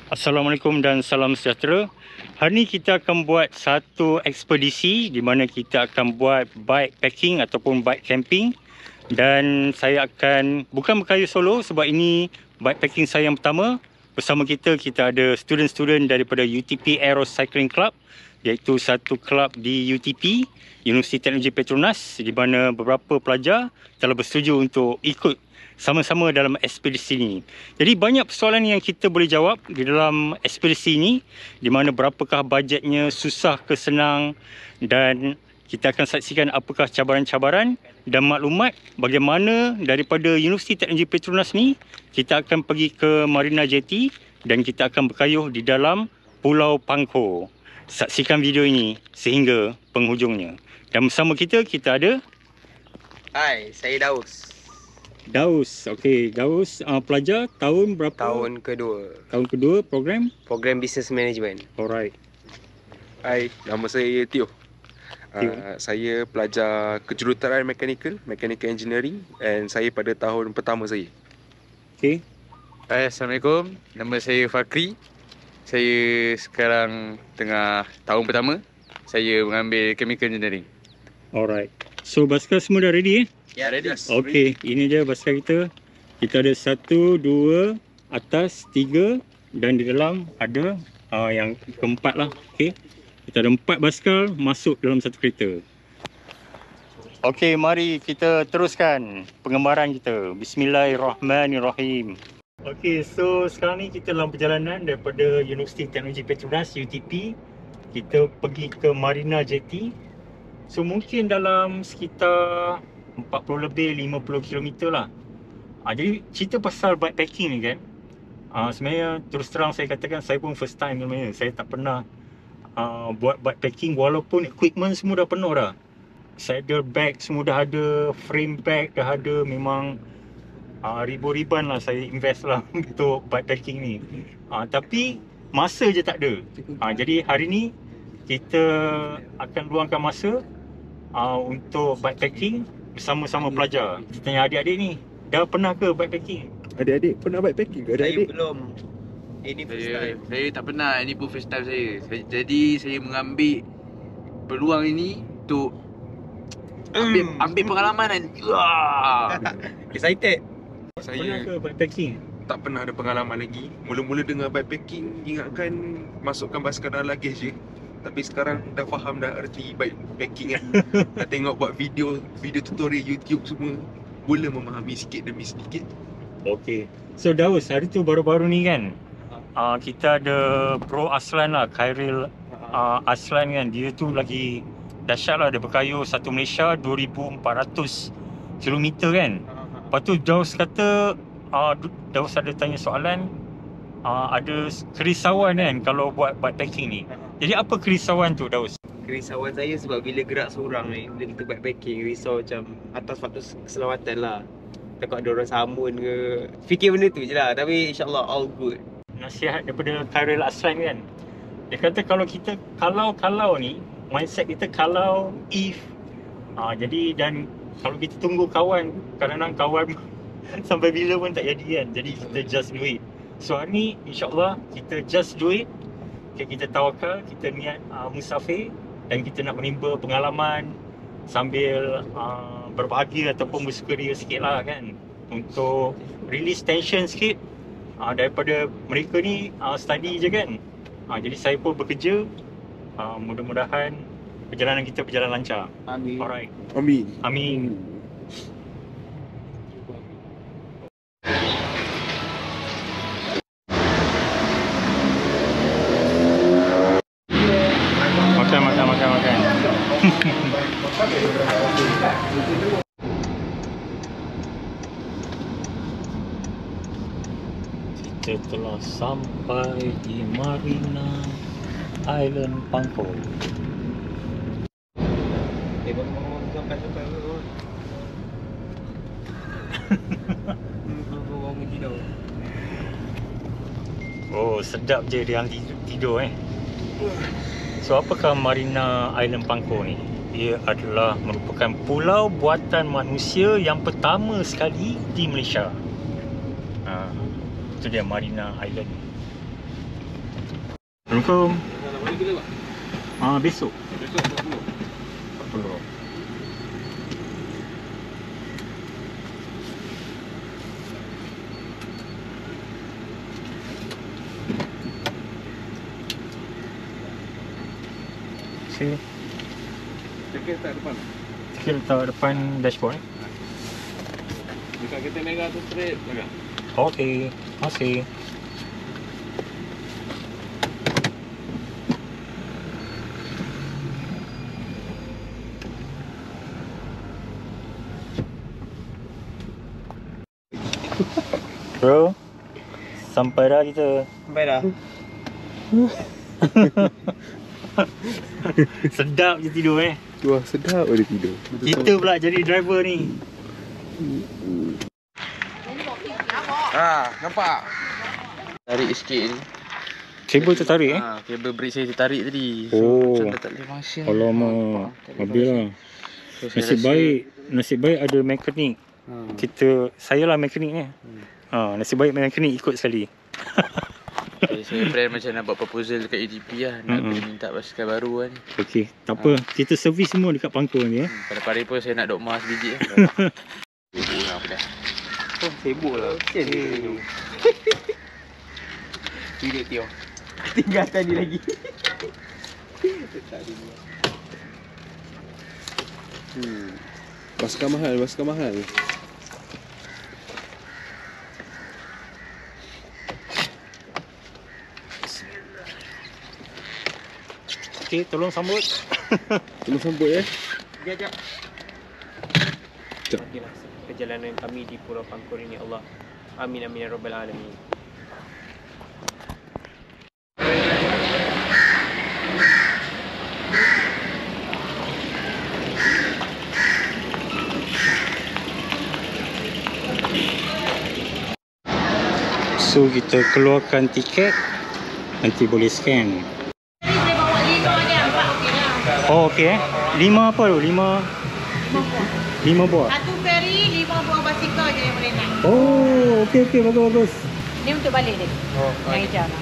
Assalamualaikum dan salam sejahtera. Hari ini kita akan buat satu ekspedisi di mana kita akan buat bike packing ataupun bike camping. Dan saya akan bukan berkaya solo sebab ini bike packing saya yang pertama. Bersama kita ada student-student daripada UTP Aero Cycling Club, iaitu satu kelab di UTP, Universiti Teknologi Petronas, di mana beberapa pelajar telah bersetuju untuk ikut sama-sama dalam ekspedisi ini. Jadi banyak persoalan yang kita boleh jawab di dalam ekspedisi ini, di mana berapakah bajetnya, susah ke senang, dan kita akan saksikan apakah cabaran-cabaran dan maklumat bagaimana daripada Universiti Teknologi Petronas ni kita akan pergi ke Marina Jetty dan kita akan berkayuh di dalam Pulau Pangkor. Saksikan video ini sehingga penghujungnya. Dan bersama kita ada Hai, saya Daus. Daus. Okey, Daus pelajar tahun berapa? Tahun kedua. Tahun kedua program Business Management. Alright. Hai, nama saya Tio. Saya pelajar kejuruteraan Mechanical Engineering, and saya pada tahun pertama saya. Okey. Hai, Assalamualaikum. Nama saya Fakri. Saya sekarang tengah tahun pertama. Saya mengambil Chemical Engineering. Alright. So basikal semua dah ready Ya, ready. Okey, ini dia basikal kita. Kita ada 1, 2, atas 3 dan di dalam ada yang keempat lah. Okey. Kita ada 4 basikal masuk dalam satu kereta. Okey, mari kita teruskan pengembaraan kita. Bismillahirrahmanirrahim. Okey, so sekarang ni kita dalam perjalanan daripada Universiti Teknologi Petronas UTP. Kita pergi ke Marina Jetty. So mungkin dalam sekitar 40 lebih 50 km lah. Jadi cerita pasal bike packing ni kan, sebenarnya terus terang saya katakan saya pun first time sebenarnya. Saya tak pernah buat bike packing walaupun equipment semua dah penuh dah. Saddle bag semua dah ada, frame bag dah ada, memang ribu-riban lah saya invest lah untuk bike packing ni. Tapi masa je tak ada. Jadi hari ni kita akan luangkan masa untuk bike packing bersama-sama pelajar. Kita tanya adik-adik ni, dah pernah ke bike packing? Adik-adik pernah bike packing ke Saya adik-adik? belum. Ini first time. Saya tak pernah. Ini pun first time saya. Jadi saya mengambil peluang ini untuk ambil pengalaman dan Excited. Pernah Saya ke bike packing? tak pernah ada pengalaman lagi. Mula-mula dengar bike packing, ingatkan masukkan basikal dalam luggage je. Tapi sekarang dah faham dah erti bike packing kan. Dah tengok buat video tutorial YouTube semua, mula memahami sikit demi sedikit. Okey. So Daus, hari tu baru-baru ni kan, kita ada Bro Aslan lah, Khairil Aslan kan. Dia tu lagi dahsyat lah, dia berkayuh satu Malaysia 2400 km kan. Lepas tu Daus kata, Daus ada tanya soalan, ada kerisauan kan kalau buat backpacking ni. Jadi apa kerisauan tu Daus? Kerisauan saya sebab bila gerak seorang ni, bila kita backpacking, risau macam atas faktor keselamatan lah. Takut ada orang samun ke. Fikir benda tu je lah. Tapi insyaAllah all good. Nasihat daripada Khairil Aslan kan, dia kata kalau kita kalau ni, mindset kita kalau if, jadi dan kalau kita tunggu kawan, kadang-kadang kawan sampai bila pun tak jadi kan. Jadi kita just do it. So hari ni insyaAllah kita just do it. Kita tawakal, kita niat musafir dan kita nak menimba pengalaman sambil berbahagia ataupun bersukaria sikit lah kan, untuk release tension sikit daripada mereka ni study je kan. Jadi saya pun bekerja, mudah-mudahan perjalanan kita berjalan lancar. Amin. Alright. Amin. Amin. Makan. Kita telah sampai di Marina Island Pangkor. Sampai. Oh, sedap je dia tidur So apakah Marina Island Pangkor ni? Ia adalah merupakan pulau buatan manusia yang pertama sekali di Malaysia. Itu dia Marina Island. Assalamualaikum. Mana kita Pak? Besok. Besok 40. Sini. Tiket tak depan. Kita letak depan dashboard. Dekat kereta merah tu straight belakang. Okey. Terima kasih. Bro, sampai dah kita. Sampai dah. Sedap je tidur Wah, sedap dia tidur. Kita pula jadi driver ni. Nampak? Tarik sikit ni. Kabel tertarik Kabel brake saya tertarik tadi. Oh. Macam dah tak boleh function. Alamak, habis lah. So, saya Nasib baik ada mekanik. Saya lah mekanik ni. Nasib baik mekanik ikut sekali. Saya plan macam nak buat proposal dekat ATP lah. Nak kena minta basikal baru lah ni. Okey, tak apa. Kita servis semua dekat pangkul ni Pada pari pun saya nak dokmah sebiji lah. Sibuk lah apa dah. Oh, sibuk lah. Tidur Tio. Tinggal tadi lagi. Basikal mahal. Okey, tolong sambut. Tolong sambut Sekejap. Sekejap. Okeylah, perjalanan kami di Pulau Pangkor ini Allah. Amin amin ya rabbal alamin. So kita keluarkan tiket, nanti boleh scan. Boleh bawa 5 dia, 4 okey lah. Oh okey 5 apa tu? 5 buah. Satu ferry, 5 buah basikal je yang boleh naik. Oh okey bagus. Ni untuk balik dia. Yang hijau lah.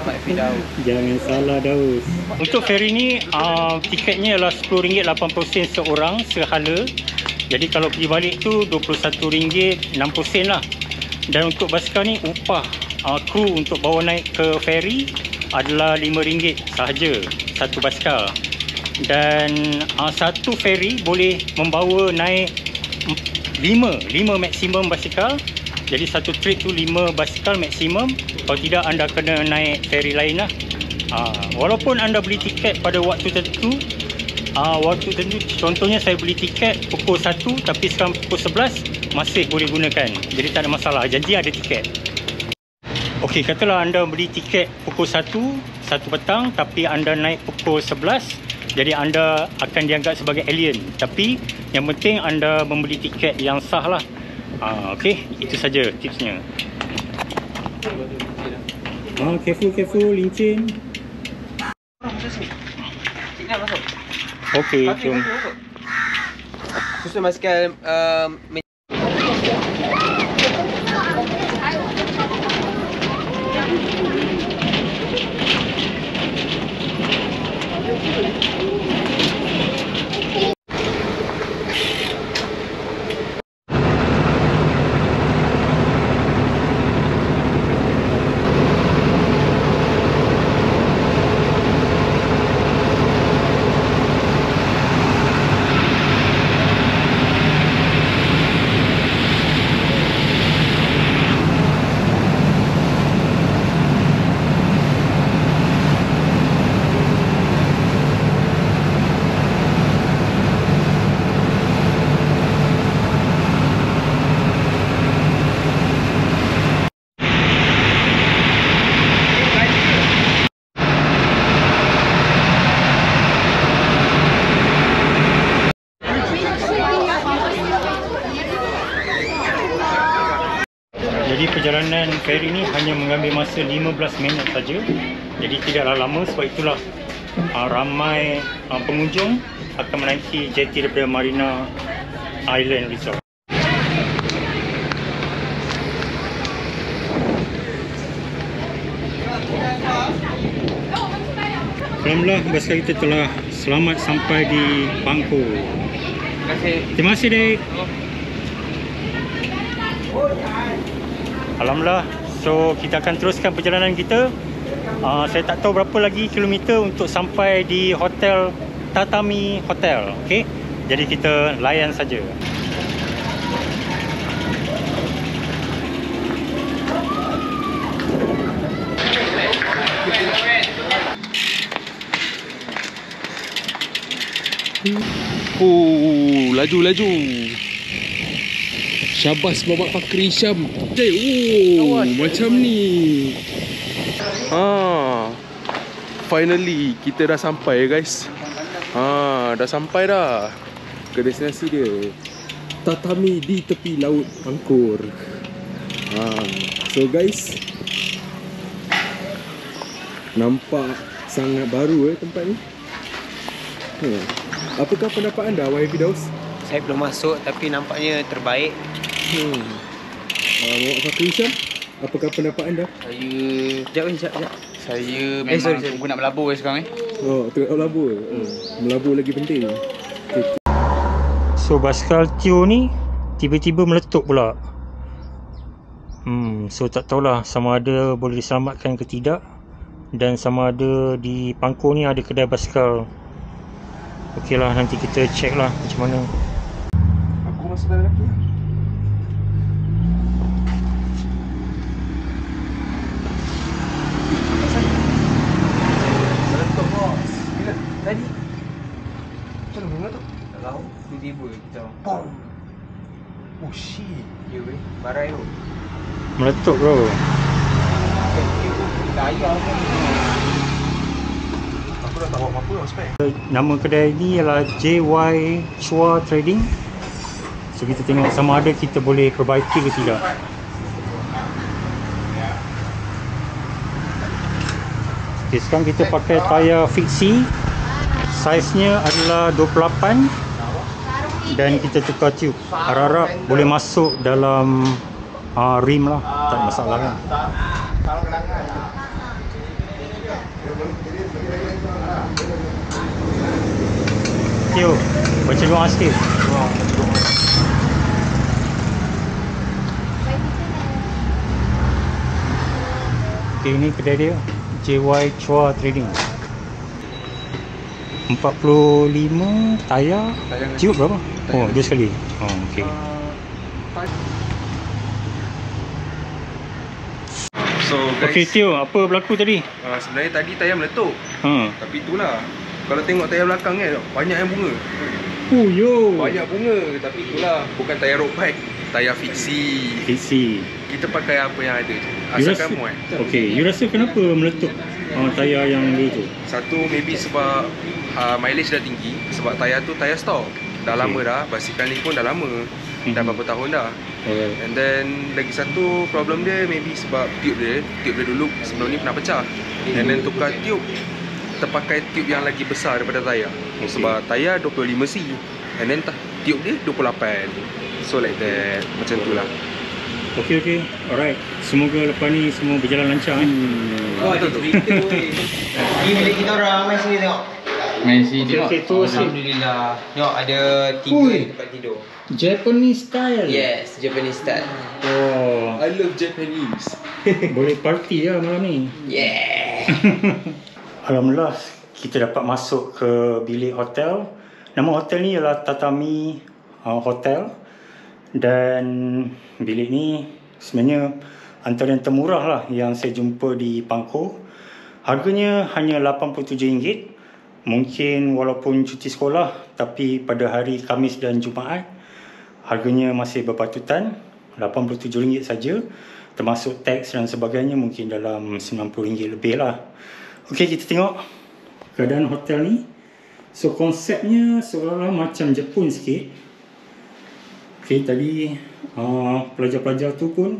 Mak Fidau. Jangan salah Daus. Untuk ferry ni tiketnya ialah RM10.80 seorang sehala. Jadi kalau pergi balik tu RM21.60 lah. Dan untuk basikal ni upah kru untuk bawa naik ke ferry adalah RM5 sahaja satu basikal. Dan satu ferry boleh membawa naik 5 maksimum basikal. Jadi satu trip tu 5 basikal maksimum. Kalau tidak anda kena naik ferry lain lah. Walaupun anda beli tiket pada waktu tertentu, contohnya saya beli tiket pukul 1 tapi sekarang pukul 11 masih boleh gunakan. Jadi tak ada masalah, janji ada tiket. Okey, katalah anda beli tiket pukul 1 petang tapi anda naik pukul 11, jadi anda akan dianggap sebagai alien. Tapi yang penting anda membeli tiket yang sah lah. Okey, itu saja tipsnya. Careful, lincin. Signal masuk. Okey, jom. Susun basikal Jadi perjalanan ferry ni hanya mengambil masa 15 minit saja. Jadi tidaklah lama, sebab itulah ramai pengunjung akan menaiki jeti daripada Marina Island Resort. Alhamdulillah basikal kita telah selamat sampai di Pangkor. Terima kasih Dek. Alhamdulillah. So kita akan teruskan perjalanan kita. Saya tak tahu berapa lagi kilometer untuk sampai di hotel Tatami Hotel. Okey. Jadi kita layan saja. Laju. Syabas Bapak Fakri Syam. Macam ni. Finally kita dah sampai guys. Dah sampai dah ke destinasi dia. Tatami di tepi laut Pangkor. So guys, nampak sangat baru tempat ni. Apakah pendapat anda, wahai Firdaus? Saya belum masuk tapi nampaknya terbaik. Bapak Fakri Syam, apakah pendapat anda? Sekejap. Saya memang tunggu nak berlabur sekarang Tengok melabur. Melabur lagi penting. So basikal Tio ni tiba-tiba meletup pula. So tak tahulah sama ada boleh diselamatkan ke tidak, dan sama ada di Pangkor ni ada kedai basikal. Okey lah, nanti kita check lah macam mana. Aku masuk dalam lagi. Meletup bos. Bila? Tadi? Macam mana meletup? Tak tahu. Tiba-tiba kita. Pom. Oh shit. Ya weh. Barai tu. Meletup bro. Daya kan. Aku dah tak bawa apa-apa tau spek. Nama kedai ni ialah JY Chua Trading. So kita tengok sama ada kita boleh perbaiki ke tidak. Okay, sekarang kita pakai tayar fiksi. Saiznya adalah 28 dan kita tukar tube. Harap-harap boleh masuk dalam rim lah, tak ada masalah kan. Tio, baca doa sikit. Okay, ini kedai dia, JY Chua Trading. 45 tayar. Tube berapa? Oh, 2 sekali. Okey. So guys, Okey Tio, apa berlaku tadi? sebenarnya tadi tayar meletup. Tapi itulah, kalau tengok tayar belakang kan, banyak yang bunga. Oh yo. Banyak bunga. Tapi itulah, bukan tayar road bike, tayar fiksi. Fiksi. Kita pakai apa yang ada je, You asalkan rasa, muat. okey, you rasa kenapa meletup tayar yang dulu tu? Satu, maybe sebab mileage dah tinggi. Sebab tayar tu tayar stok. Dah lama dah, basikal ni pun dah lama. Dah berapa tahun dah. Alright. And then lagi satu problem dia maybe sebab tube dia dulu sebelum ni pernah pecah. And then tukar tube, terpakai tube yang lagi besar daripada tayar. Sebab tayar 25C and then tube dia 28. So like that, macam tu lah. Okey. Alright. Semoga lepas ni semua berjalan lancar. Ada cerita weh. Ni bilik kita orang main sini tengok. Main sini tengok. Okey, tu Alhamdulillah. Tengok ada 3 tempat tidur. Japanese style. Yes, Japanese style. Oh, I love Japanese. boleh party lah malam ni. Yeah. Alhamdulillah kita dapat masuk ke bilik hotel. Nama hotel ni ialah Tatami Hotel. Dan bilik ni sebenarnya antara yang termurah lah yang saya jumpa di Pangkor. Harganya hanya RM87. Mungkin walaupun cuti sekolah, tapi pada hari Khamis dan Jumaat harganya masih berpatutan RM87 saja, termasuk teks dan sebagainya, mungkin dalam RM90 lebih lah. Okey, kita tengok keadaan hotel ni. So konsepnya seolah-olah macam Jepun sikit. Okey, tadi pelajar-pelajar tu pun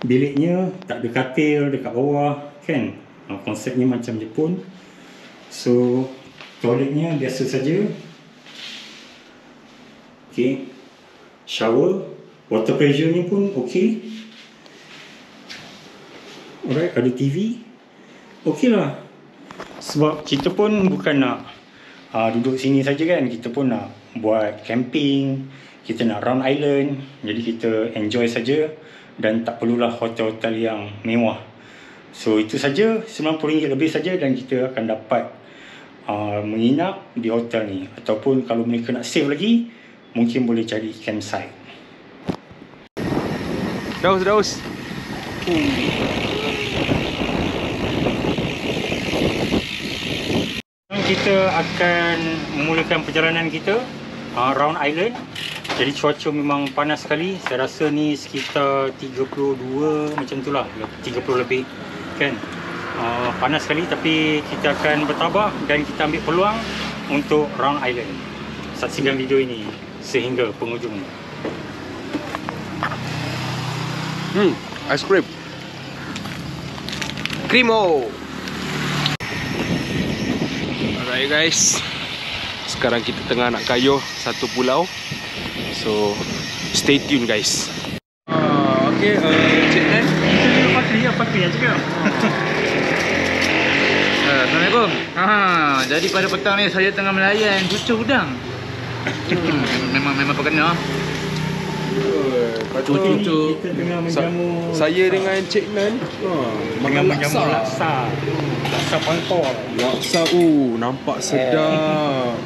biliknya tak ada katil dekat bawah kan. Konsepnya macam Jepun. So toiletnya biasa saja. Okey, shower, water pressure ni pun okey. Alright, ada TV. Okey lah. Sebab kita pun bukan nak duduk sini saja kan. Kita pun nak buat camping, kita nak round island. Jadi kita enjoy saja dan tak perlulah hotel-hotel yang mewah. So itu saja, RM90 lebih saja dan kita akan dapat menginap di hotel ni. Ataupun kalau mereka nak save lagi, mungkin boleh cari campsite. Daus. Kita akan memulakan perjalanan kita round island. Jadi cuaca memang panas sekali. Saya rasa ni sekitar 32 macam tu lah, 30 lebih kan. Panas sekali, tapi kita akan bertabah dan kita ambil peluang untuk round island. Saksikan video ini sehingga penghujung. Ice cream. Krimo. Alright guys, sekarang kita tengah nak kayuh satu pulau. So stay tune guys. Okay, Cik Nan. Fakri yang cakap. Assalamualaikum. Jadi pada petang ni saya tengah melayan cucur udang. Memang perkena. Cucu kita tengah menjamu. Saya dengan Cik Nan dengan menjamu laksa. Laksa pangkor. Laksa, nampak sedap.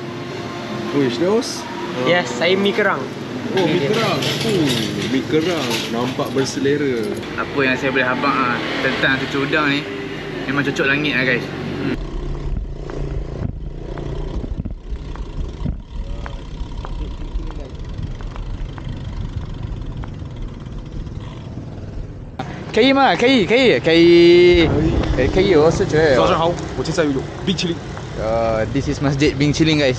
Wish, Daus? Yes, saya mi kerang. Oh, mi kerang. Mi kerang nampak berselera. Apa yang saya boleh habaq tentang cucur udang ni, memang cocok langit lah guys.可以吗？可以，我是觉得。早上好，我现在有冰淇淋。This is Masjid Bing Chiling guys.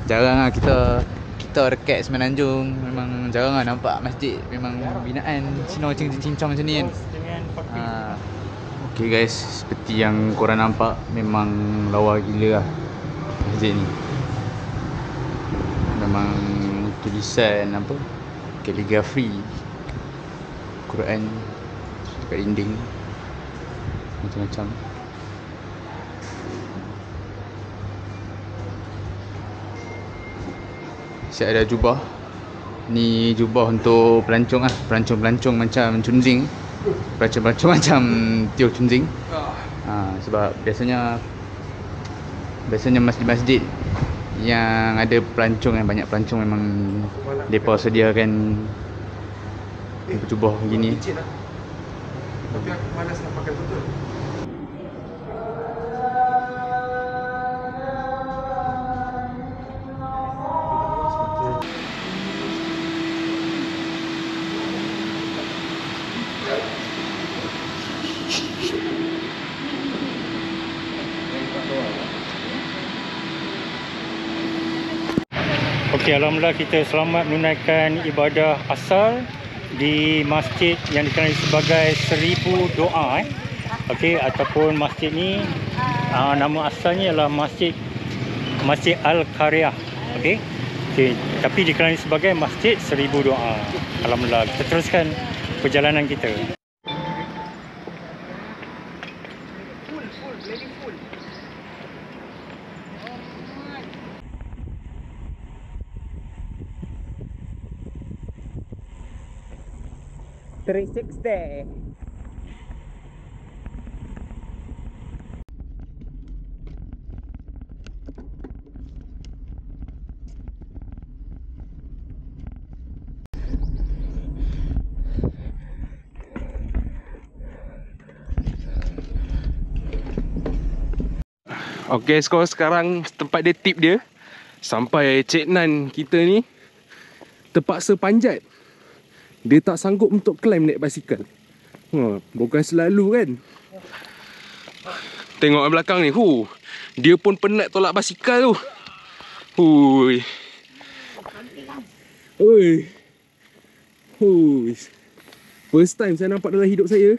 Jarang lah kita dekat Semenanjung, memang jarang lah nampak masjid memang binaan Cina cincang macam ni kan. Okay guys, seperti yang korang nampak, memang lawa gila lah masjid ni. Memang tulisan apa, kaligrafi Quran dekat dinding macam-macam. Siap ada jubah. Ni jubah untuk pelancong lah, pelancong macam Chunjing, pelancong macam Teo Chunjing. Sebab biasanya masjid-masjid yang ada pelancong, yang banyak pelancong, memang mereka sediakan jubah begini. Tapi aku malas nak pakai betul. Okey, alhamdulillah kita selamat menunaikan ibadah asar di masjid yang dikenali sebagai 1000 doa Okey, ataupun masjid ni nama asalnya ialah Masjid Al-Qaryah. Okey. Tapi dikenali sebagai Masjid 1000 doa. Alhamdulillah, kita teruskan perjalanan kita. Full. 360. Okay, sekarang tempat dia tip dia. Sampai Cik Nan kita ni terpaksa panjat. Dia tak sanggup untuk climb naik basikal. Bukan selalu kan. Tengok belakang ni. Dia pun penat tolak basikal tu. Hui. First time saya nampak dalam hidup saya,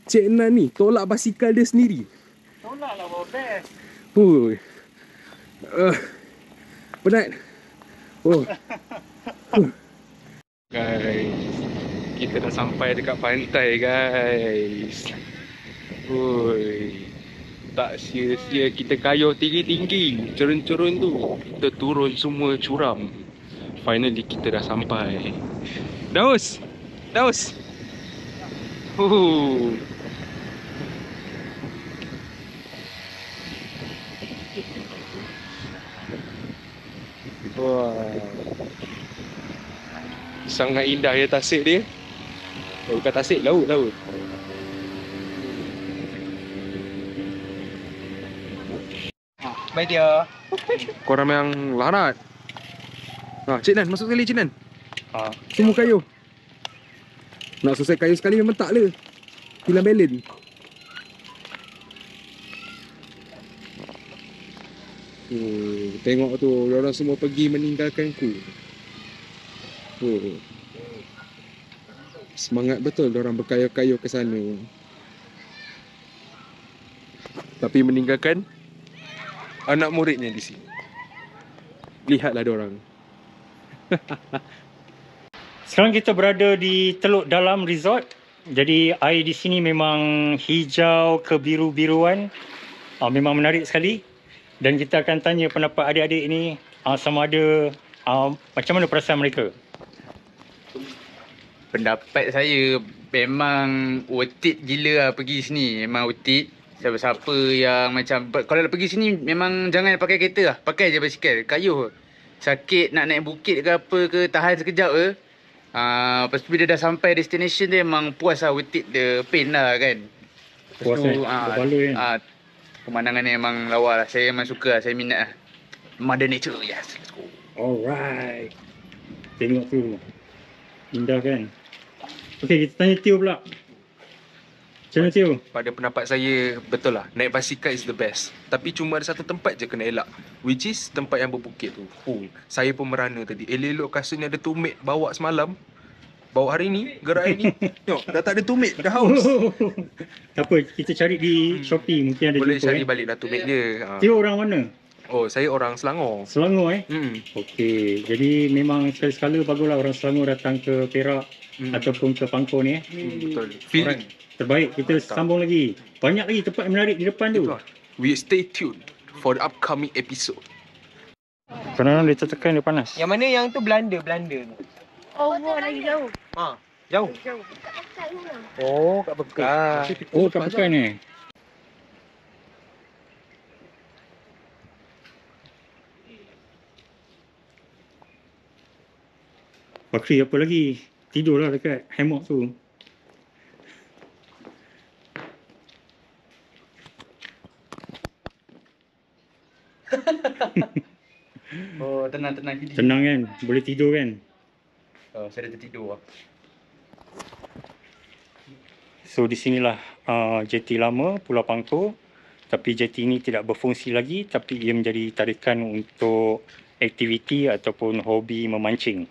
Cik Nan ni tolak basikal dia sendiri. Tolak lah, best. Penat. Guys, Kita dah sampai dekat pantai guys. Oi. Tak sia-sia kita kayuh tinggi-tinggi. Cerun-cerun tu kita turun semua curam. Finally kita dah sampai. Daus. Daus. Wah. Sangat indah ya tasik dia. Bukan tasik, laut. Bye dia. Korang yang larat. Cik Nan, masuk sekali Cik Nan. Ha. Semua kayu. Nak selesai kayu sekali memang tak le. Hilang balance. Tengok tu, orang semua pergi meninggalkan ku. Semangat betul orang berkayu-kayu ke sana. Tapi meninggalkan anak muridnya di sini. Lihatlah diorang. Sekarang kita berada di Teluk Dalam Resort. Jadi air di sini memang hijau kebiru-biruan. Memang menarik sekali. Dan kita akan tanya pendapat adik-adik ini sama ada macam mana perasaan mereka. Pendapat saya memang worth it gila lah pergi sini. Memang worth it. Siapa-siapa yang macam, kalau nak pergi sini memang jangan pakai kereta lah. Pakai je basikal, kayuh. Sakit nak naik bukit ke apa ke, tahan sekejap ke. Lepas tu bila dah sampai destination dia memang puas lah, worth it the pain lah kan. Puas kan? Pemandangan ni memang lawa lah. Saya memang suka lah, saya minat lah. Mother nature, yes, let's go. Alright. Tengok tu. Indah kan? Okay, kita tanya Tio pula. Macam mana Tio? Pada pendapat saya, betul lah, naik basikal is the best. Tapi cuma ada satu tempat je kena elak, which is tempat yang berbukit tu. Saya pun merana tadi. Elok-elok kasutnya ada tumit bawa semalam. Bawa hari ni, gerak hari ni. Tengok, dah tak ada tumit, dah haus. Tak apa, kita cari di Shopee. Mungkin ada Boleh jumpa. cari balik dah tumit dia. Tio orang mana? Oh, saya orang Selangor. Selangor Okey, jadi memang sekali-sekala baguslah orang Selangor datang ke Perak ataupun ke Pangkor ni Betul. Alright, terbaik, kita sambung lagi. Banyak lagi tempat yang menarik di depan tu. We stay tuned for the upcoming episode. Kadang-kadang dia tertekan, dia panas. Yang mana yang tu Belanda tu? Oh, lagi jauh. Jauh. Oh, kat Pekan. Oh, kat Pekan ni. Bakri apa lagi? Tidurlah dekat hammock tu. Oh, tenang. Tenang kan? Boleh tidur kan? Saya dah tertidur lah. So di sinilah jeti lama Pulau Pangkor. Tapi jeti ini tidak berfungsi lagi, tapi ia menjadi tarikan untuk aktiviti ataupun hobi memancing.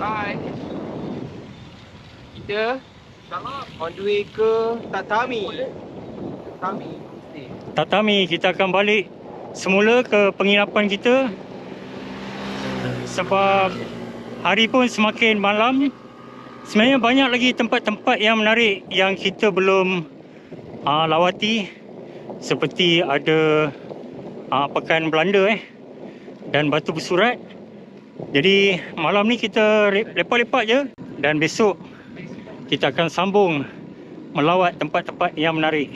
Hai. Kita on the way ke Tatami. Tatami, kita akan balik semula ke penginapan kita. Sebab hari pun semakin malam. Sebenarnya banyak lagi tempat-tempat yang menarik yang kita belum lawati. Seperti ada Pekan Belanda dan Batu Bersurat. Jadi malam ni kita lepak-lepak je. Dan besok kita akan sambung melawat tempat-tempat yang menarik.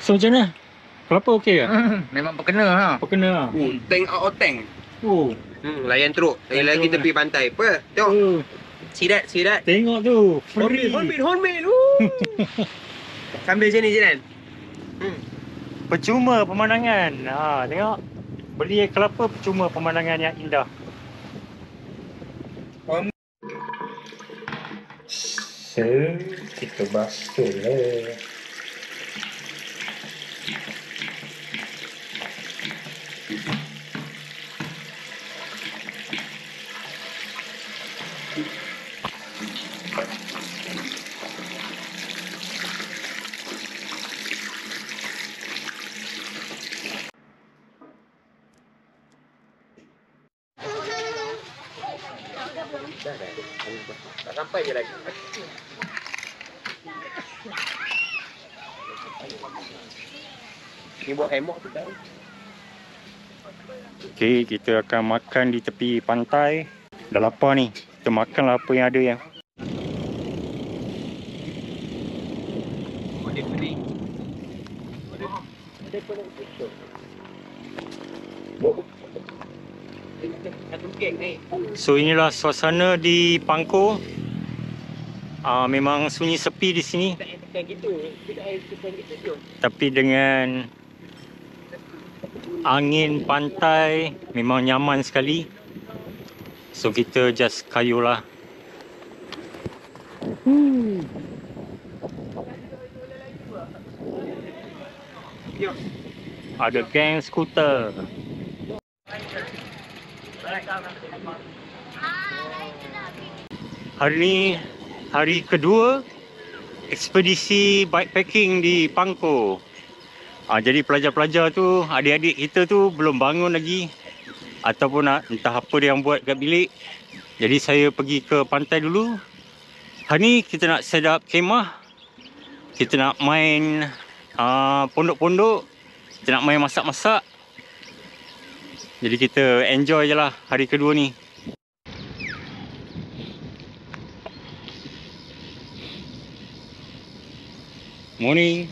So macam mana Kelapa okey ke? Memang berkena ha. Apa kena lah? Tank out of tank. Oh. Layan teruk. Lagi teruk tepi pantai. Apa? Tengok. See that? Tengok tu. Free. Hormil. Sambil sini Jinan. Percuma pemandangan. Ha, tengok. Beli kelapa percuma pemandangan yang indah. So, kita basuh lah. Tak sampai je lagi. Ni buat hemok tu dah. Okay, kita akan makan di tepi pantai. Dah lapar ni. Kita makanlah apa yang ada yang. Dia pening. Dia pening tu. Satu geng ni. So inilah suasana di Pangkor. Memang sunyi sepi di sini. Tak gitu. Kita gitu. Tapi dengan angin pantai memang nyaman sekali. So kita just kayulah. Ada geng skuter. Hari ni hari kedua ekspedisi bikepacking di Pangkor. Jadi pelajar-pelajar tu, adik-adik kita tu belum bangun lagi ataupun entah apa dia yang buat kat bilik. Jadi saya pergi ke pantai dulu. Hari ni kita nak set up kemah. Kita nak main pondok-pondok. Kita nak main masak-masak. Jadi kita enjoy je lah hari kedua ni. Morning.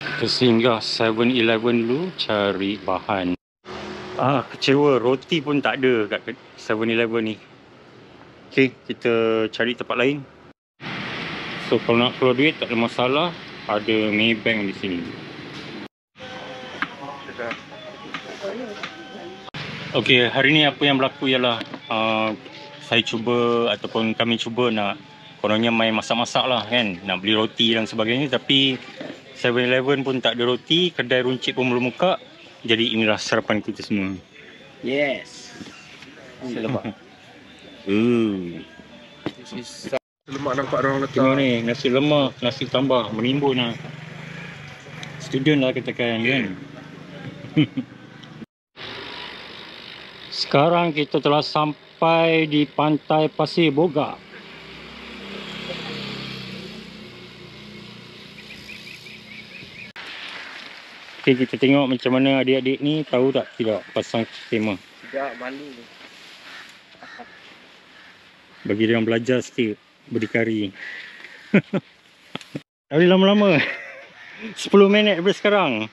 Kita singgah 7-Eleven dulu cari bahan. Kecewa, roti pun tak ada kat 7-Eleven ni. Okay, kita cari tempat lain. So kalau nak keluar duit tak ada masalah. Ada Maybank di sini. Okay, hari ni apa yang berlaku ialah saya cuba ataupun kami cuba nak kononnya main masak-masak lah kan. Nak beli roti dan sebagainya. Tapi 7-Eleven pun tak ada roti. Kedai runcit pun belum buka. Jadi inilah sarapan kita semua. Yes. Selamat. Lemak nampak orang letak. Tengok ni, nasi lemak, nasi tambah, menimbun lah. Student lah katakan kan. Sekarang kita telah sampai di pantai Pasir Boga. Okay, kita tengok macam mana adik-adik ni tahu tak tidak pasang kemah. Tidak, malu. Bagi dia orang belajar sikit berdikari. Hari lama-lama. 10 minit daripada sekarang.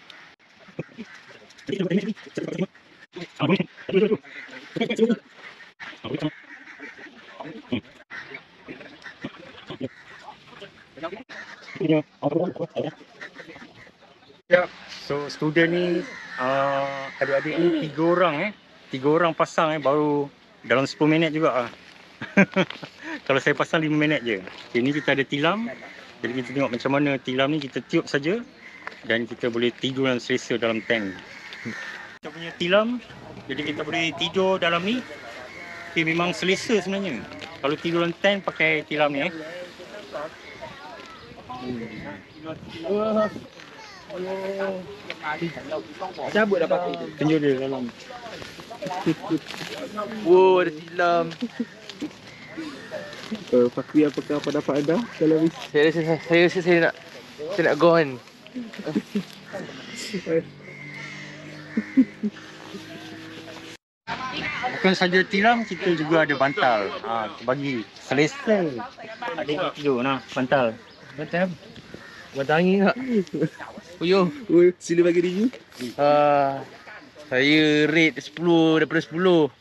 So student ni adik-adik ni 3 orang 3 orang pasang baru dalam 10 minit juga Kalau saya pasang 5 minit je. Okay, ni kita ada tilam. Jadi kita tengok macam mana tilam ni kita tiup saja dan kita boleh tidur dan selesa dalam tank. Kita punya tilam, jadi kita boleh tidur dalam ni. Okay, memang selesa sebenarnya. Kalau tidur dalam tank pakai tilam ni Cabut dapat. tunjuk dia dalam. Wow, ada tilam. Fakri, apakah apa dapat anda kalau Saya rasa saya nak go kan. Bukan saja tiram, kita juga ada bantal. Bagi selesa. Adik nak tidur nah, bantal. Betul. Bantal angin tak? Puyuh. Sila bagi review. Saya rate 10 daripada 10.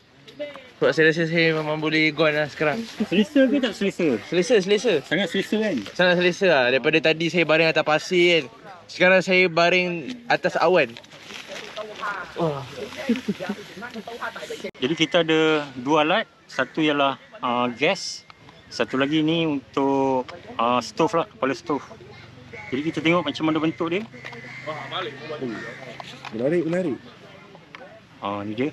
Sebab saya rasa saya memang boleh gone lah sekarang. Selesa ke tak selesa? Selesa. Sangat selesa kan? Sangat selesa lah. Daripada tadi saya baring atas pasir kan. Sekarang saya baring atas awan. Jadi kita ada dua alat. Satu ialah gas. Satu lagi ni untuk stove lah, kepala stove. Jadi kita tengok macam mana bentuk dia. Menarik. Ni dia.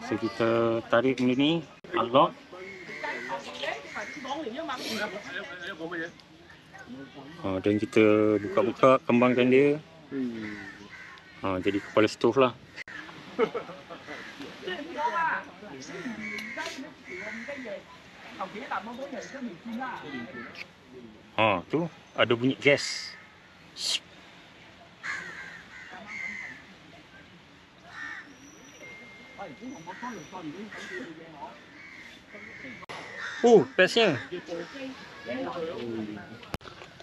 So kita tarik benda ni, unlock. Dan kita buka-buka, kembangkan dia. Jadi kepala stove lah. Tu ada bunyi gas. Bestnya.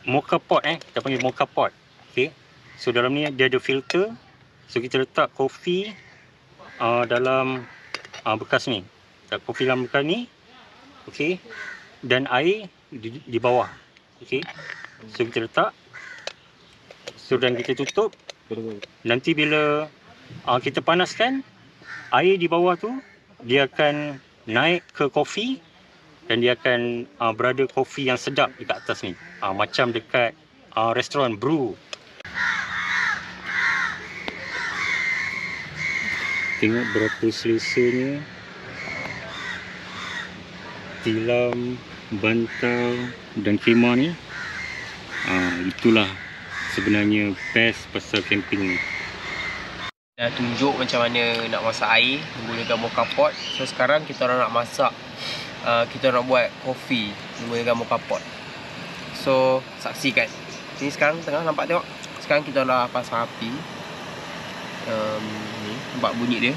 Mocha pot kita panggil mocha pot. Okay. So dalam ni dia ada filter. So kita letak kopi dalam bekas ni. Letak kopi dalam bekas ni. Okay. Dan air di bawah. Okay. So kita letak. So dan kita tutup. Nanti bila kita panaskan, air di bawah tu dia akan naik ke kopi. Dan dia akan berada kopi yang sedap dekat atas ni. Macam dekat restoran brew. Tengok berapa selesanya. Tilam, bantal dan khemah ni. Itulah sebenarnya best pasal camping ni. Dah tunjuk macam mana nak masak air menggunakan mocha pot. So sekarang kita orang nak masak. Kita nak buat kopi menggunakan mocha pot. So saksikan. Sini sekarang tengah nampak tengok. Sekarang kita dah pasang api. Ni nampak bunyi dia.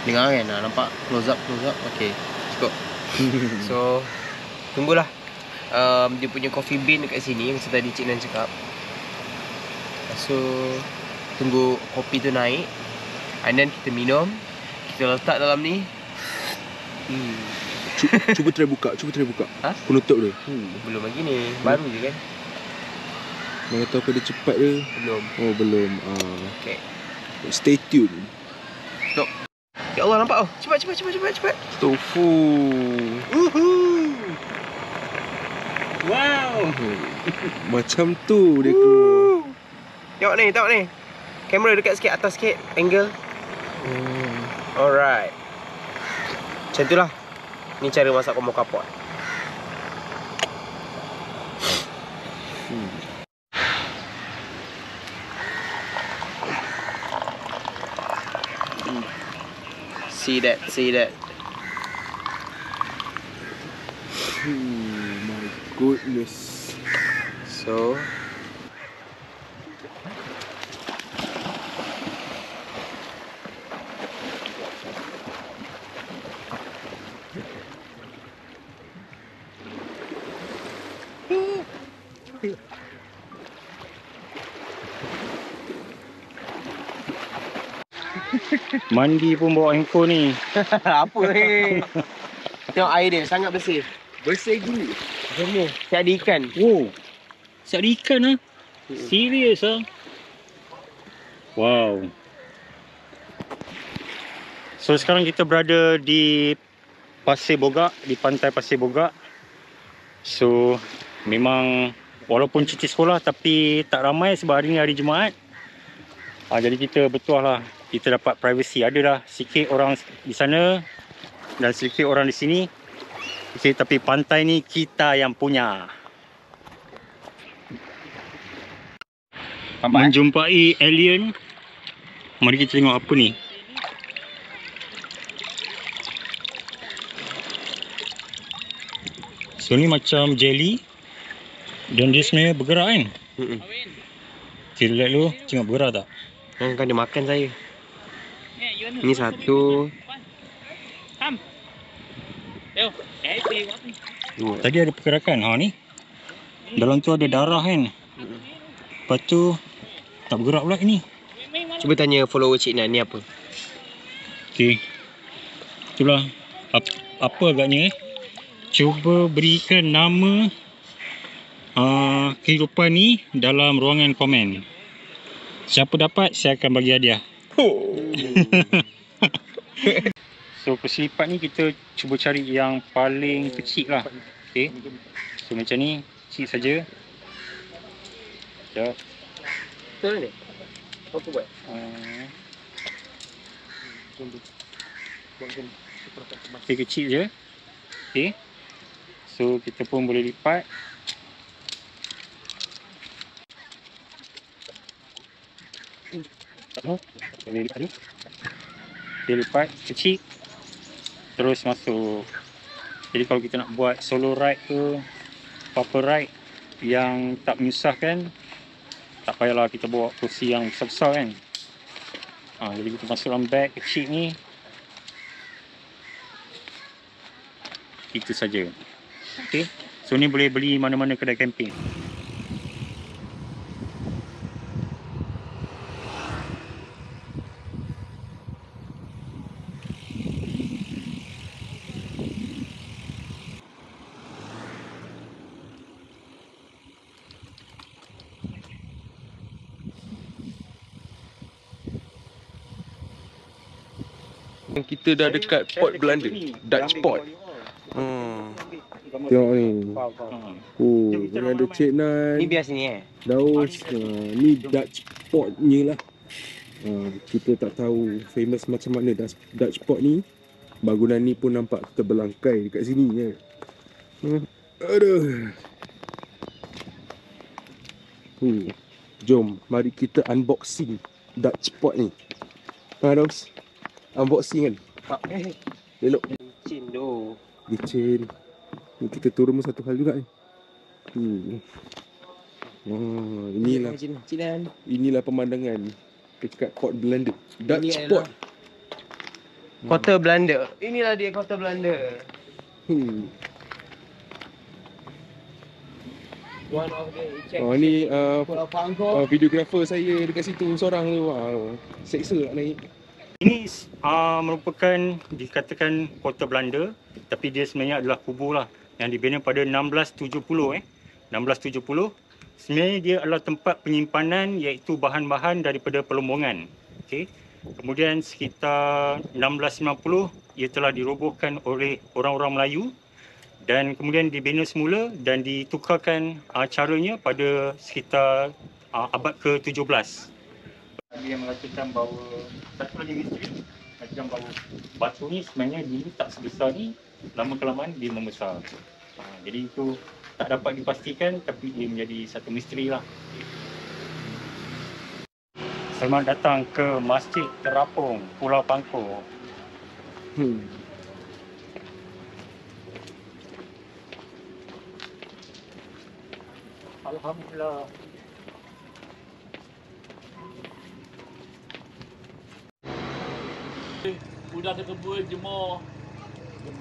Dengar kan? Nampak close up. Okey, cukup. So tunggulah. Dia punya coffee bean dekat sini macam tadi Cik Nan cakap. So tunggu kopi tu naik. And then kita minum. Kita letak dalam ni. Cuba try buka. Penutup dia. Belum lagi ni. Baru je kan. Mana tahu dia cepat dia. Belum. Oh belum. Okay. Stay tune. Stop. Ya Allah nampak oh. Cepat. Tofu. Wow. Macam tu dia keluar. Tengok ni. Kamera dekat sikit, atas sikit angle. Alright. Macam itulah. Ni cara masak mocha pot. See that. My goodness. So Mandi pun bawa handphone ni. apa ni? Tengok air dia sangat bersih. Bersih gini. Semua. Siap ada ikan. Siap ada ikan lah. Serius lah. Wow. So sekarang kita berada di Pasir Bogak, di pantai Pasir Bogak. So memang walaupun cuti sekolah tapi tak ramai sebab hari ni hari Jumaat. Jadi kita betul lah, kita dapat privacy. Adalah sikit orang di sana dan sedikit orang di sini. Okay, tapi pantai ni kita yang punya. Menjumpai alien. Mari kita tengok apa ni. So ni macam jelly. Dan dia sebenarnya bergerak kan? Okay, lihat dulu. Tengok bergerak tak? Kan dia makan saya. Ini satu. Dua. Tadi ada pergerakan. Ha ni. Dalam tu ada darah kan? Lepas tu tak bergerak pula ni. Cuba tanya follower Cik Nan ni apa? Okay. Itulah apa agaknya cuba berikan nama kehidupan ni dalam ruangan komen. Siapa dapat, saya akan bagi hadiah. So kesilipat ni kita cuba cari yang paling kecil lah. Okay. So macam ni, kecil saja. Sekejap. Betul ni? Apa buat? Okay, kecil je. Okay. So kita pun boleh lipat. Boleh lipat ni. Dia lipat kecil. Terus masuk. Jadi kalau kita nak buat solo ride ke apa-apa ride yang tak menyusahkan, tak payahlah kita bawa kursi yang besar-besar kan. Jadi kita masuk dalam beg kecil ni. Itu saja. Okay. So ni boleh beli mana-mana kedai camping. Kita dah dekat port Belanda, Dutch port. Tengok ni. Oh, ni ada Cik Nan, Ni biasa ni Daus. Ni Dutch portnya lah. Kita tak tahu famous macam mana Dutch port ni. Bangunan ni pun nampak terbelangkai dekat sini ya. Aduh. Jom, mari kita unboxing Dutch port ni. Daus, unboxing kan? Elok. Licin tu. Licin. Ni kita turun pun satu hal juga ni. Inilah Cik Nan. inilah pemandangan dekat port Belanda. Dutch port. Kota Belanda. Inilah dia kota Belanda. One of the Ni videographer saya dekat situ seorang tu. Seksa nak naik. Ini merupakan dikatakan kota Belanda, tapi dia sebenarnya adalah kubur lah yang dibina pada 1670 1670. Sebenarnya dia adalah tempat penyimpanan iaitu bahan-bahan daripada perlombongan. Okey. Kemudian sekitar 1690 ia telah dirobohkan oleh orang-orang Melayu dan kemudian dibina semula dan ditukarkan caranya pada sekitar abad ke-17. Dia mengatakan bahawa satu lagi misteri mengatakan bahawa batu ni sebenarnya dulu tak sebesar ni, lama kelamaan dia membesar. Jadi itu tak dapat dipastikan tapi dia menjadi satu misteri lah. Selamat datang ke Masjid Terapung, Pulau Pangkor. Alhamdulillah. Udah ada kebun jemur.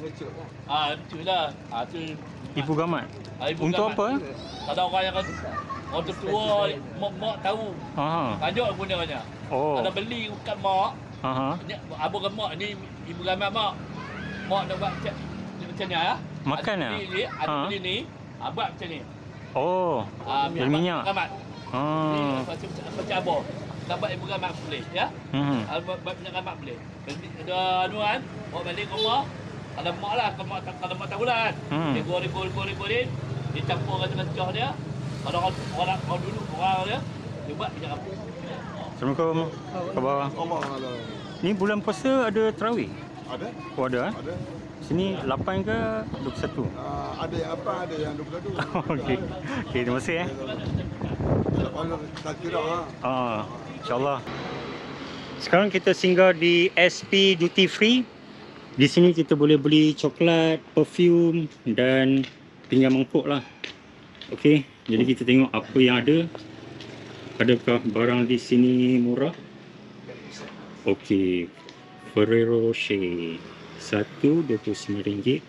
Mencuk lah. Mencuk lah. Tu Ibu gamat. ibu Untuk gamat. apa? Ada orang yang orang tua, mak tahu. Tajuk pun dia banyak. Oh. Ada beli bukan mak. Ni abang dengan mak ni ibu gamat mak. Mak nak buat macam ni ya. Makan ada lah? beli, ada beli ni, buat macam ni. Oh. Berminyak. Gamat. Ni macam abang. Nak buat ibu gamat boleh ya. Buat minyak gamat boleh. Ada anu kan, bawa balik ke rumah. Ada mak lah, kalau mak tahu lah kan. Dia goreng, dia campurkan dengan kuah dia. Kalau orang dulu, orang dia buat minyak gamat. Assalamualaikum. Khabar? Ni bulan puasa ada tarawih? Ada. Oh ada Ada. Sini 8 ke 21? Ada yang apa, ada yang 22. Okey. Okey, terima kasih Kalau tak kira InsyaAllah. Sekarang kita singgah di SP Duty Free. Di sini kita boleh beli coklat, perfume dan tinggal mangkuk lah. Okey, jadi kita tengok apa yang ada. Adakah barang di sini murah? Okey, Ferrero Rocher satu RM29,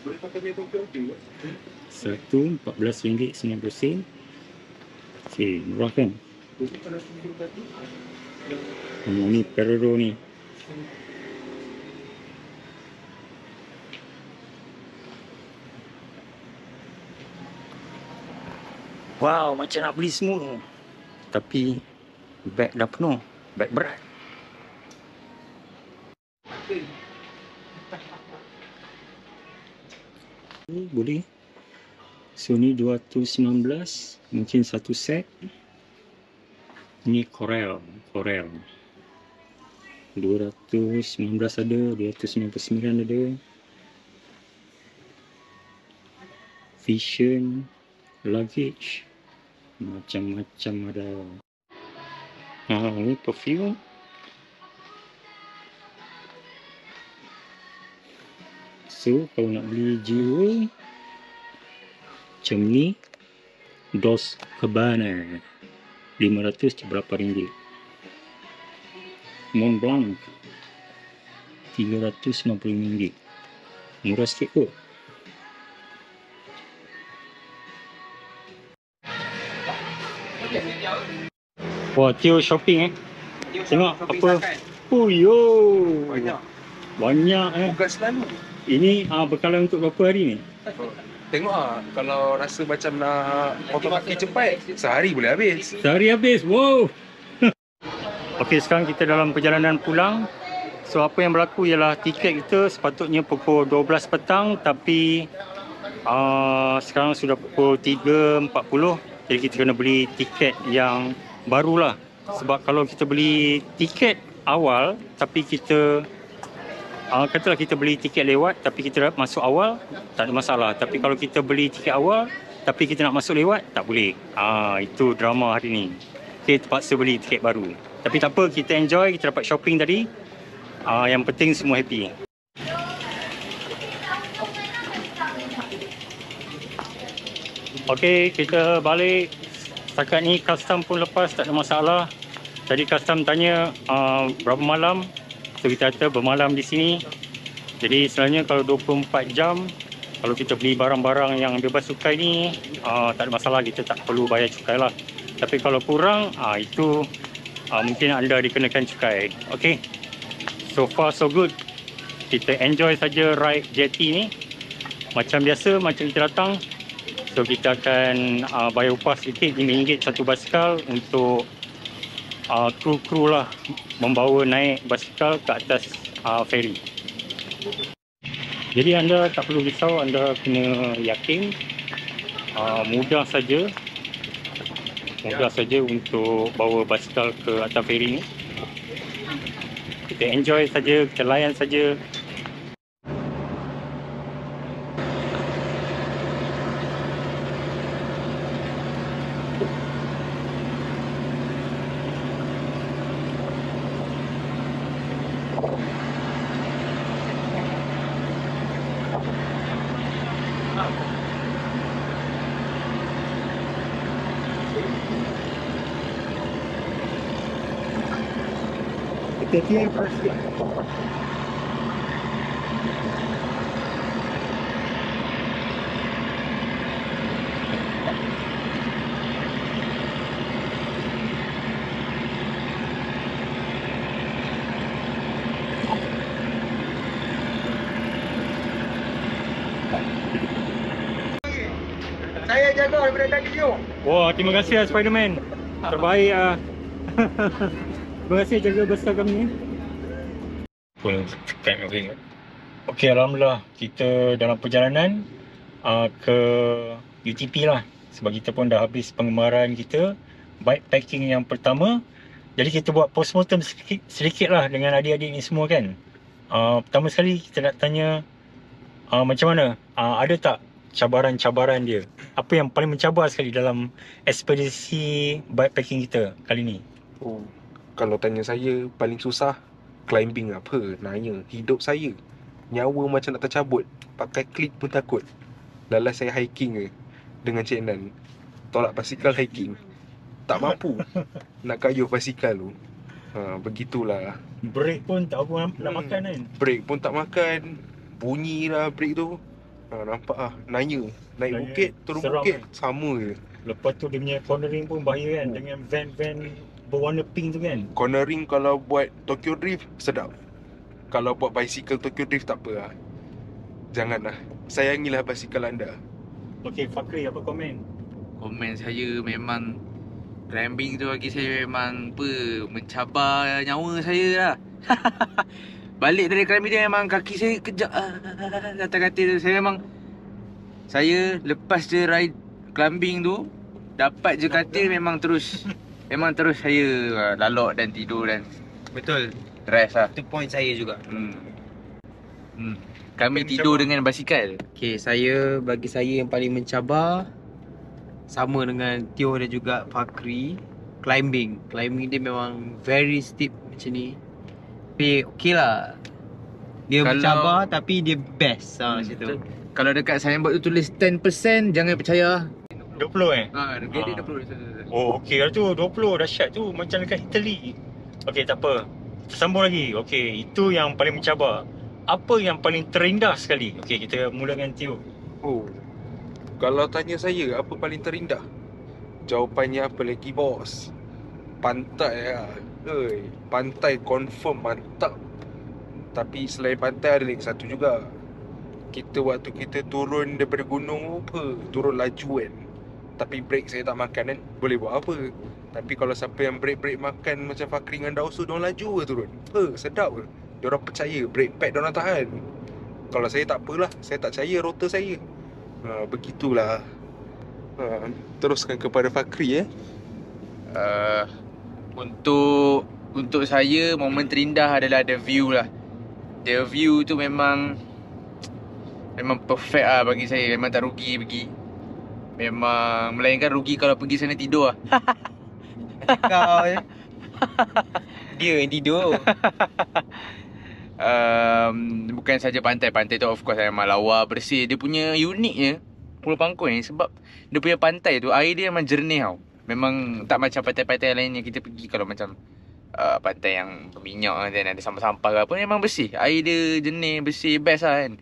Boleh pakai dia tu. satu RM14.90. Okey, murah kan? Ni Ferrero ni. Wow, macam nak beli semua. Tapi beg dah penuh. Beg berat. Boleh. So ni 219, mungkin satu set. Ni Corel. 219 ada, 299 ada. Vision, luggage, macam-macam ada. Ni perfume. So kalau nak beli jewel macam ni, Dos Cabana RM500 Mont Blanc RM395. Murah sikit kot. Wah, Tio shopping Tengok apa. Oh yo, banyak Bukan selalu. Ini bekalan untuk berapa hari ni? Tengok kalau rasa macam nak potong kaki cepat, sehari boleh habis. Sehari habis. Wow. Okey, sekarang kita dalam perjalanan pulang. So apa yang berlaku ialah tiket kita sepatutnya pukul 12 petang, tapi sekarang sudah pukul 3.40. Jadi kita kena beli tiket yang barulah. Sebab kalau kita beli tiket awal tapi kita katalah kita beli tiket lewat tapi kita masuk awal, tak ada masalah. Tapi kalau kita beli tiket awal tapi kita nak masuk lewat, tak boleh. Itu drama hari ni. Kita terpaksa beli tiket baru. Tapi tak apa, kita enjoy, kita dapat shopping tadi. Yang penting semua happy. Okey, kita balik. Setakat ni custom pun lepas, tak ada masalah. Tadi custom tanya berapa malam. So kita kata bermalam di sini. Jadi sebenarnya kalau 24 jam, kalau kita beli barang-barang yang bebas cukai ni, tak ada masalah, kita tak perlu bayar cukai lah. Tapi kalau kurang, itu mungkin anda dikenakan cukai. Okey. So far so good. Kita enjoy saja ride jetty ni. Macam biasa, macam kita datang. So kita akan bayar upah sedikit, RM5 satu basikal untuk kru-kru lah membawa naik basikal ke atas ferry. Jadi anda tak perlu risau, anda kena yakin mudah saja untuk bawa basikal ke atas ferry ni. Kita enjoy saja, kita layan saja. Saya jaga daripada tadi tu. Wah, terima kasih Spiderman. Terbaik Terima kasih jaga basikal kami. Okey, alhamdulillah kita dalam perjalanan ke UTP lah. Sebab kita pun dah habis pengemaran kita, bikepacking yang pertama. Jadi kita buat postmortem sedikit lah dengan adik-adik ni semua kan. Pertama sekali kita nak tanya macam mana? Ada tak cabaran-cabaran dia? Apa yang paling mencabar sekali dalam ekspedisi bikepacking kita kali ni? Kalau tanya saya, paling susah climbing apa? Nanya hidup saya. Nyawa macam nak tercabut. Pakai klip pun takut. Lala saya hiking ke dengan Cik Nan, tolak basikal hiking, tak mampu nak kayuh basikal tu. Begitulah. Break pun tak apa nak makan kan. Break pun tak makan, bunyi lah break tu. Nampak lah, naik bukit, turun Seram bukit, kan? sama je. Lepas tu dia punya cornering pun bahaya kan, dengan van berwarna pink tu kan. Cornering kalau buat Tokyo Drift, sedap. Kalau buat bicycle Tokyo Drift, tak apa lah. Janganlah, sayangilah basikal anda. Okey, Fakri apa komen? Komen saya memang climbing tu bagi saya memang mencabar nyawa saya lah. Balik dari climbing tu memang kaki saya kejap kata-kata tu. Saya lepas je ride climbing tu, dapat je katil memang terus saya lalok dan tidur dan Betul. rest lah. Itu point saya juga. Kami tidur dengan basikal. Okay, bagi saya yang paling mencabar sama dengan Tio dan juga Fakri, climbing dia memang very steep macam ni. Tapi okey lah, dia mencabar tapi dia best macam tu. Kalau dekat signboard tu tulis 10%, jangan percaya. 20 Graded 20. Oh okey lah tu, 20 dahsyat tu, macam dekat Italy. Okey, tak apa, kita sambung lagi. Okey, itu yang paling mencabar. Apa yang paling terindah sekali? Okey, kita mula dengan Tio. Kalau tanya saya apa paling terindah, jawapannya apa lagi bos? Pantai lah. Pantai confirm mantap. Tapi selain pantai ada lagi satu juga. Waktu kita turun daripada gunung turun laju kan, tapi break saya tak makan kan, boleh buat apa. Tapi kalau siapa yang break makan macam Fakri dengan Dausu, diorang laju ke turun, sedap ke. Diorang percaya, brake pad diorang tahan. Kalau saya tak apalah, saya tak percaya rotor saya. Begitulah. Teruskan kepada Fakri Untuk saya, momen terindah adalah the view lah. The view tu memang perfect lah bagi saya. Memang tak rugi pergi. Memang melainkan rugi kalau pergi sana tidur lah. Kau je. Dia yang tidur. Bukan saja pantai tu of course memang lawa, bersih. Dia punya uniknya Pulau Pangkoi ni sebab dia punya pantai tu air dia memang jernih tau. Memang tak macam pantai-pantai lain yang kita pergi. Kalau macam pantai yang berminyak dan ada sampah-sampah ke apa, memang bersih. Air dia jernih, bersih, best lah kan.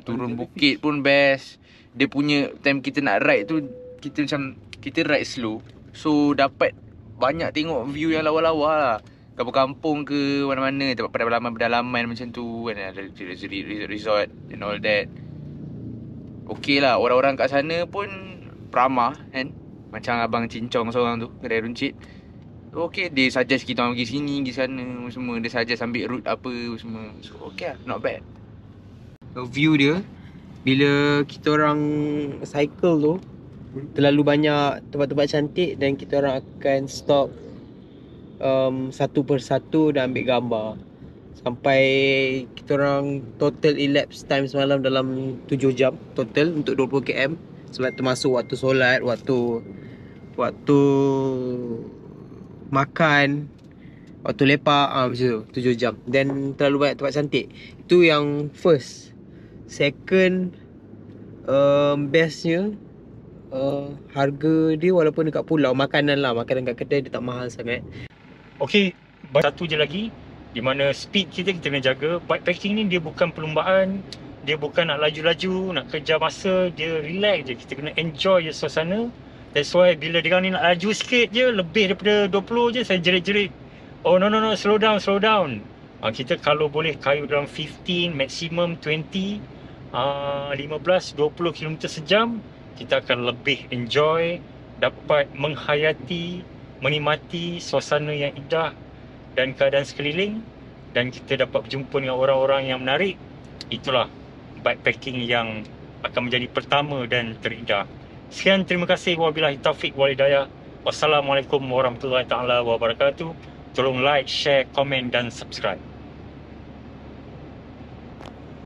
Turun bukit pun best. Dia punya time kita nak ride tu, kita ride slow, so dapat banyak tengok view yang lawa-lawa lah. Kampung-kampung ke mana-mana, tempat pedalaman macam tu kan, ada resort and all that. Okey lah, orang-orang kat sana pun ramah kan. Macam abang cincong seorang tu, kedai runcit. Okey, dia suggest kita orang pergi sini, pergi sana semua. Dia suggest ambil route apa semua. So okey lah, not bad. View dia bila kita orang cycle tu, terlalu banyak tempat-tempat cantik dan kita orang akan stop satu persatu dan ambil gambar. Sampai kita orang total elapse time semalam dalam 7 jam total untuk 20 km. Sebab termasuk waktu solat, waktu makan, waktu lepak, macam tu 7 jam. Dan terlalu banyak tempat cantik. Itu yang first. Second, bestnya harga dia walaupun dekat pulau, makanan kat kedai dia tak mahal sangat. Okey, satu je lagi, di mana speed kita kena jaga. Bikepacking ni dia bukan perlumbaan, dia bukan nak laju-laju, nak kejar masa, dia relax je. Kita kena enjoy je suasana. That's why bila dia ni nak laju sikit je, lebih daripada 20 je, saya jerit-jerit. Oh no, slow down. Kita kalau boleh kayu dalam 15, maximum 20, 15-20 km sejam, kita akan lebih enjoy, dapat menghayati, menikmati suasana yang indah dan keadaan sekeliling, dan kita dapat berjumpa dengan orang-orang yang menarik. Itulah bikepacking yang akan menjadi pertama dan terindah. Sekian, terima kasih. Wabillahi taufiq wal hidayah. Wassalamualaikum warahmatullahi taala wabarakatuh. Tolong like, share, komen dan subscribe.